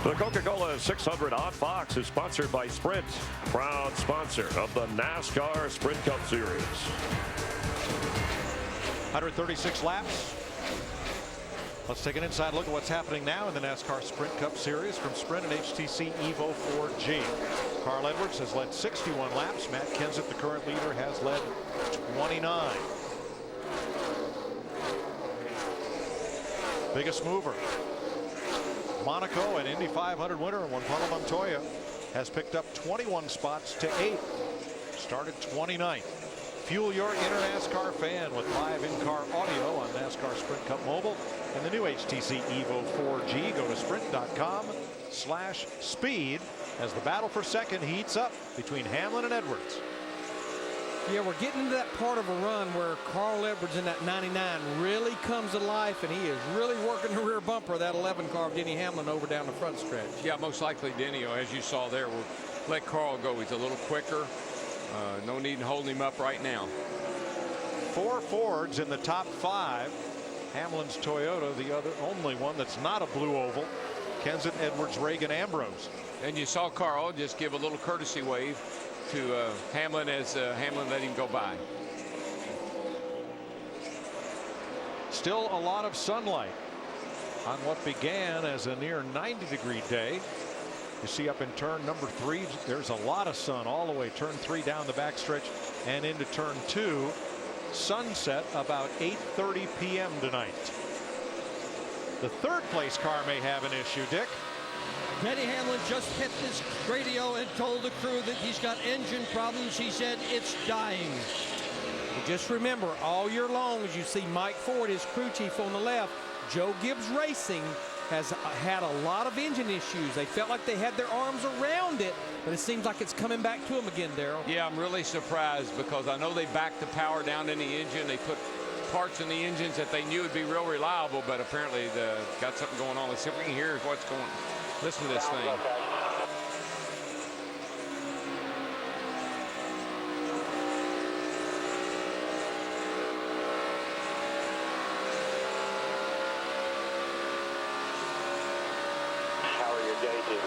The Coca Cola 600 on Fox is sponsored by Sprint, proud sponsor of the NASCAR Sprint Cup Series. 136 laps. Let's take an inside look at what's happening now in the NASCAR Sprint Cup Series from Sprint and HTC Evo 4G. Carl Edwards has led 61 laps. Matt Kenseth, the current leader, has led 29. Biggest mover, Monaco and Indy 500 winner Juan Pablo Montoya, has picked up 21 spots to 8. Started 29th. Fuel your inner NASCAR fan with live in-car audio on NASCAR Sprint Cup Mobile and the new HTC Evo 4G. Go to sprint.com/speed as the battle for second heats up between Hamlin and Edwards. Yeah, we're getting into that part of a run where Carl Edwards in that 99 really comes to life, and he is really working the rear bumper of that 11 car of Denny Hamlin over down the front stretch. Yeah, most likely Denny, as you saw there, will let Carl go. He's a little quicker. No need in holding him up right now. 4 Fords in the top 5. Hamlin's Toyota, the only one that's not a blue oval. Kenseth, Edwards, Reagan, Ambrose. And you saw Carl just give a little courtesy wave to Hamlin as Hamlin let him go by. Still a lot of sunlight on what began as a near 90-degree day. You see up in turn number 3, there's a lot of sun all the way turn 3 down the backstretch and into turn 2. Sunset about 8:30 p.m. tonight. The third place car may have an issue, Dick. Denny Hamlin just hit his radio and told the crew that he's got engine problems. He said it's dying. And just remember, all year long, as you see Mike Ford, his crew chief on the left, Joe Gibbs Racing has had a lot of engine issues. They felt like they had their arms around it, but it seems like it's coming back to them again, Darrell. Yeah, I'm really surprised because I know they backed the power down in the engine. They put parts in the engines that they knew would be real reliable, but apparently they got something going on. Let's see if we can hear what's going on. Listen to this thing. How are your gauges?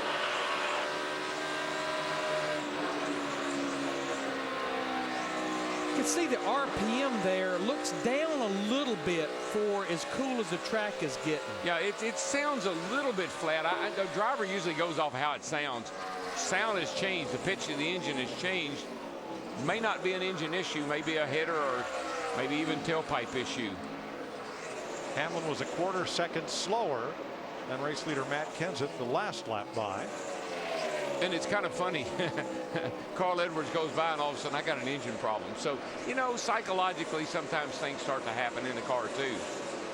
You can see the RPM there looks down a little bit for as cool as the track is getting. Yeah, it sounds a little bit flat. The driver usually goes off how it sounds. Sound has changed. The pitch of the engine has changed. May not be an engine issue, maybe a header or maybe even tailpipe issue. Hamlin was a quarter second slower than race leader Matt Kenseth the last lap by. And it's kind of funny. Carl Edwards goes by and all of a sudden I got an engine problem. So, you know, psychologically sometimes things start to happen in the car too.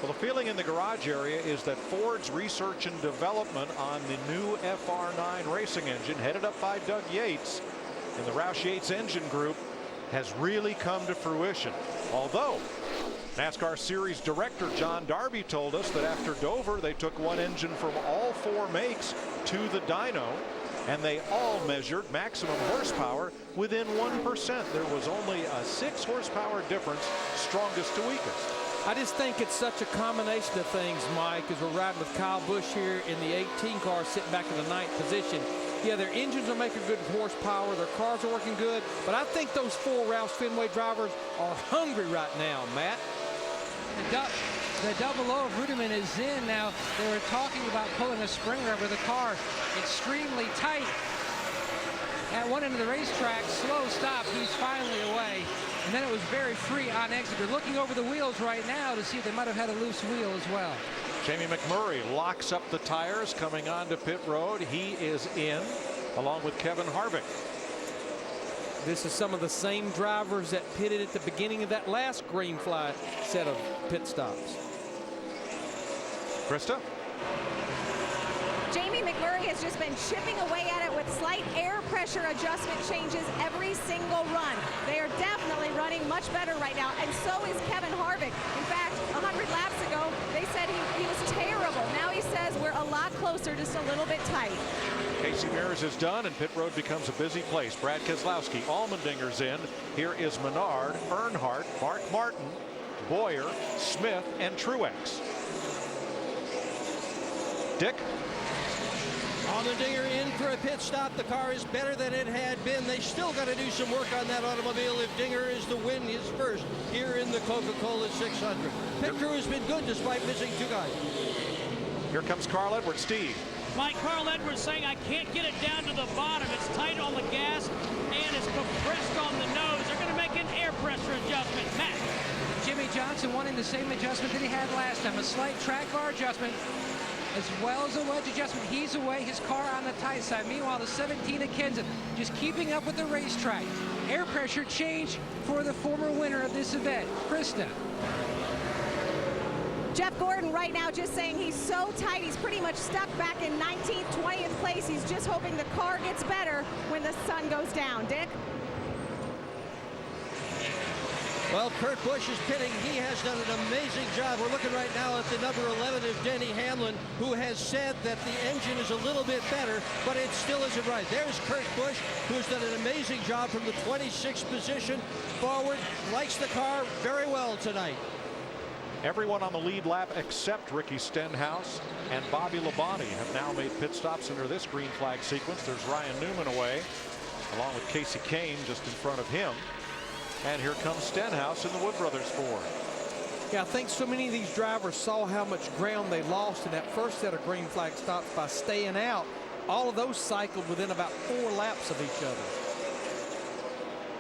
Well, the feeling in the garage area is that Ford's research and development on the new FR9 racing engine headed up by Doug Yates in the Roush Yates engine group has really come to fruition. Although NASCAR Series Director John Darby told us that after Dover they took one engine from all 4 makes to the dyno, and they all measured maximum horsepower within 1%. There was only a 6 horsepower difference, strongest to weakest. I just think it's such a combination of things, Mike, as we're riding with Kyle Busch here in the 18 car sitting back in the 9th position. Yeah, their engines are making good horsepower, their cars are working good, but I think those 4 Roush Fenway drivers are hungry right now, Matt. The double O of Rudiman is in now. They were talking about pulling a spring rubber. The car extremely tight. At one end of the racetrack, slow stop. He's finally away. And then it was very free on exit. They're looking over the wheels right now to see if they might have had a loose wheel as well. Jamie McMurray locks up the tires coming onto pit road. He is in along with Kevin Harvick. This is some of the same drivers that pitted at the beginning of that last green flag set of pit stops. Krista? Jamie McMurray has just been chipping away at it with slight air pressure adjustment changes every single run. They are definitely running much better right now, and so is Kevin Harvick. In fact, 100 laps ago, they said he was terrible. Now he says we're a lot closer, just a little bit tight. Casey Mears is done, and pit road becomes a busy place. Brad Keselowski, Allmendinger's in. Here is Menard, Earnhardt, Mark Martin, Boyer, Smith, and Truex. Dick? Allmendinger in for a pit stop. The car is better than it had been. They still got to do some work on that automobile if Dinger is to win his first here in the Coca Cola 600. Pit crew has been good despite missing 2 guys. Here comes Carl Edwards. Steve. Mike, Carl Edwards saying, I can't get it down to the bottom. It's tight on the gas and it's compressed on the nose. They're going to make an air pressure adjustment. Matt. Jimmy Johnson wanting the same adjustment that he had last time, a slight track bar adjustment as well as a wedge adjustment. He's away, his car on the tight side. Meanwhile, the 17 of Kenseth just keeping up with the racetrack. Air pressure change for the former winner of this event, Krista. Jeff Gordon right now just saying he's so tight, he's pretty much stuck back in 19th, 20th place. He's just hoping the car gets better when the sun goes down. Dick? Well, Kurt Busch is pitting. He has done an amazing job. We're looking right now at the number 11 of Denny Hamlin, who has said that the engine is a little bit better, but it still isn't right. There's Kurt Busch, who has done an amazing job from the 26th position forward. Likes the car very well tonight. Everyone on the lead lap except Ricky Stenhouse and Bobby Labonte have now made pit stops under this green flag sequence. There's Ryan Newman away, along with Casey Kane just in front of him. And here comes Stenhouse in the Wood Brothers Ford. Yeah, I think so many of these drivers saw how much ground they lost in that first set of green flag stops by staying out. All of those cycled within about 4 laps of each other.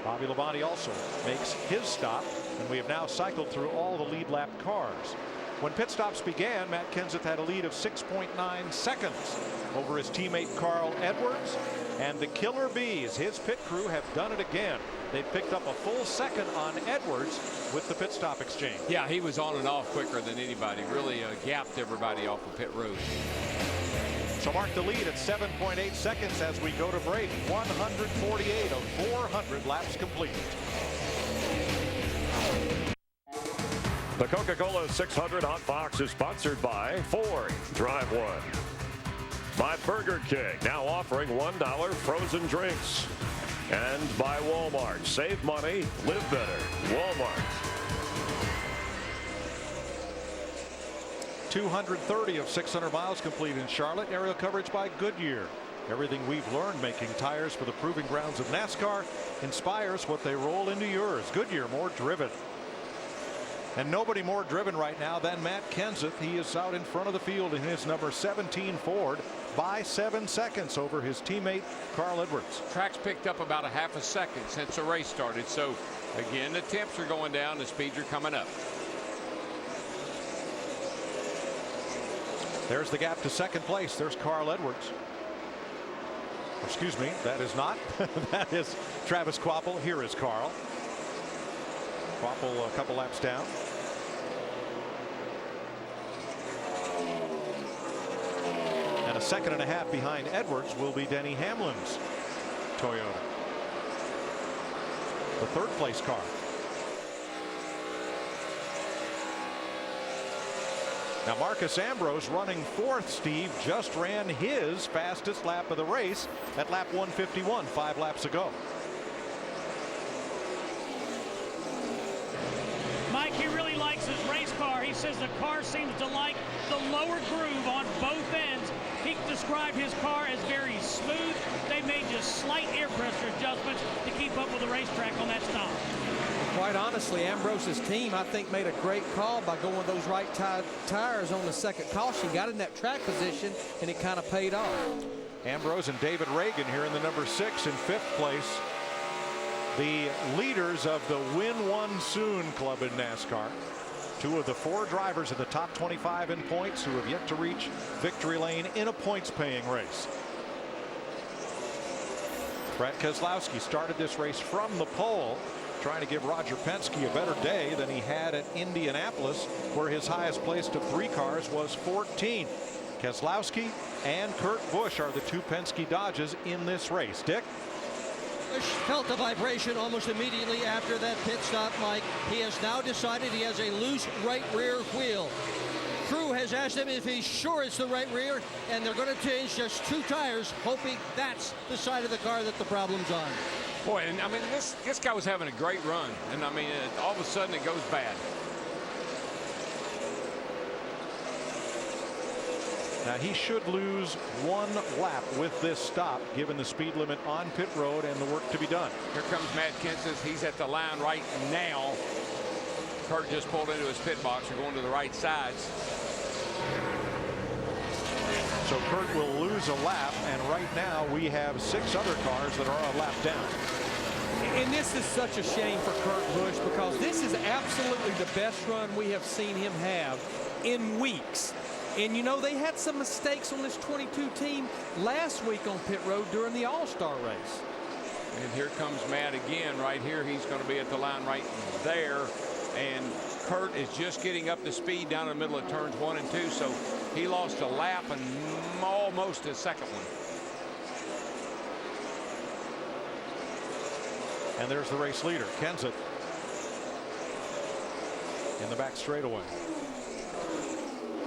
Bobby Labonte also makes his stop, and we have now cycled through all the lead lap cars. When pit stops began, Matt Kenseth had a lead of 6.9 seconds over his teammate Carl Edwards, and the Killer Bees, his pit crew, have done it again. They picked up a full second on Edwards with the pit stop exchange. Yeah, he was on and off quicker than anybody. Really gapped everybody off the pit road. So mark the lead at 7.8 seconds as we go to break. 148 of 400 laps complete. The Coca Cola 600 on Fox is sponsored by Ford. Drive one. By Burger King, now offering $1 frozen drinks. And by Walmart. Save money, live better. Walmart. 230 of 600 miles complete in Charlotte. Aerial coverage by Goodyear. Everything we've learned making tires for the proving grounds of NASCAR inspires what they roll into yours. Goodyear, more driven. And nobody more driven right now than Matt Kenseth. He is out in front of the field in his number 17 Ford by 7 seconds over his teammate Carl Edwards. Track's picked up about a half a second since the race started. So again, the temps are going down, the speeds are coming up. There's the gap to second place. There's Carl Edwards. Excuse me, that is not. That is Travis Kvapil. Here is Carl. Kvapil a couple laps down. And a second and a half behind Edwards will be Denny Hamlin's Toyota. The third place car. Now Marcus Ambrose, running fourth, Steve, just ran his fastest lap of the race at lap 151 5 laps ago. Mike, he really likes his race car. He says the car seems to like the lower groove on both ends. He described his car as very smooth. They made just slight air pressure adjustments to keep up with the racetrack on that stop. Quite honestly, Ambrose's team, I think, made a great call by going those right tires on the second caution. Got in that track position, and it kind of paid off. Ambrose and David Reagan here in the number 6 and 5th place. The leaders of the Win One Soon club in NASCAR. 2 of the 4 drivers in the top 25 in points who have yet to reach victory lane in a points-paying race. Brad Keselowski started this race from the pole, trying to give Roger Penske a better day than he had at Indianapolis, where his highest placed of 3 cars was 14th. Keselowski and Kurt Busch are the 2 Penske Dodges in this race. Dick? Busch felt the vibration almost immediately after that pit stop, Mike. He has now decided he has a loose right rear wheel. Crew has asked him if he's sure it's the right rear, and they're going to change just 2 tires, hoping that's the side of the car that the problem's on. Boy, and I mean, this guy was having a great run, and I mean, all of a sudden it goes bad. Now he should lose 1 lap with this stop, given the speed limit on pit road and the work to be done. Here comes Matt Kenseth. He's at the line right now. Kurt just pulled into his pit box. They're going to the right sides. So Kurt will lose a lap, and right now we have 6 other cars that are a lap down. And this is such a shame for Kurt Busch, because this is absolutely the best run we have seen him have in weeks. And you know, they had some mistakes on this 22 team last week on pit road during the All-Star race. And here comes Matt again right here. He's going to be at the line right there. And Kurt is just getting up to speed down in the middle of turns 1 and 2. So he lost a lap and almost a second one. And there's the race leader, Kenseth, in the back straightaway.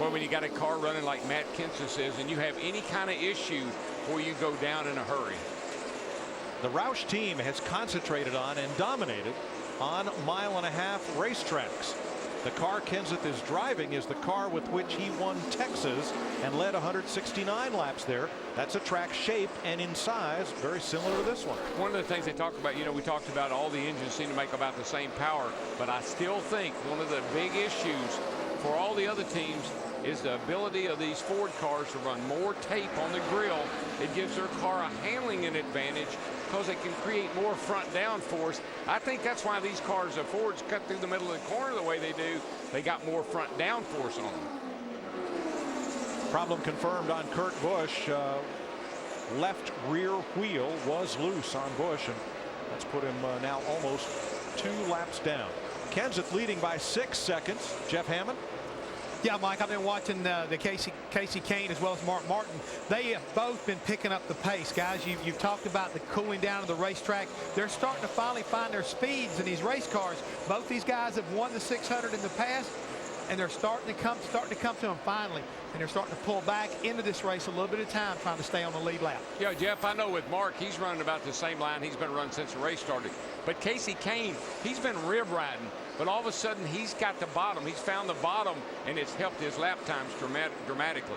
Well, when you got a car running like Matt Kenseth is, and you have any kind of issue where you go down in a hurry. The Roush team has concentrated on and dominated on 1.5 mile racetracks. The car Kenseth is driving is the car with which he won Texas and led 169 laps there. That's a track shape and in size very similar to this one. One of the things they talk about, you know, we talked about all the engines seem to make about the same power, but I still think one of the big issues for all the other teams is the ability of these Ford cars to run more tape on the grill. It gives their car a handling advantage because it can create more front down force. I think that's why these cars, the Fords, cut through the middle of the corner the way they do. They got more front down force on them. Problem confirmed on Kurt Busch. Left rear wheel was loose on Busch, and that's put him now almost 2 laps down. Kenseth leading by 6 seconds. Jeff Hammond. Yeah, Mike, I've been watching the Casey Kane as well as Mark Martin. They have both been picking up the pace, guys. You've talked about the cooling down of the racetrack. They're starting to finally find their speeds in these race cars. Both these guys have won the 600 in the past, and they're starting to come to them finally. And they're starting to pull back into this race a little bit of time, trying to stay on the lead lap. Yeah, Jeff, I know with Mark, he's running about the same line he's been running since the race started. But Casey Kane, he's been rib riding. But all of a sudden, he's got the bottom. He's found the bottom, and it's helped his lap times dramatically.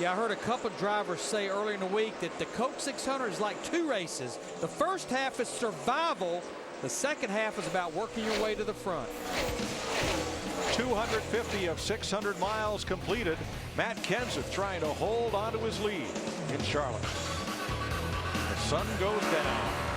Yeah, I heard a couple drivers say earlier in the week that the Coke 600 is like 2 races. The first half is survival. The second half is about working your way to the front. 250 of 600 miles completed. Matt Kenseth trying to hold on to his lead in Charlotte. The sun goes down.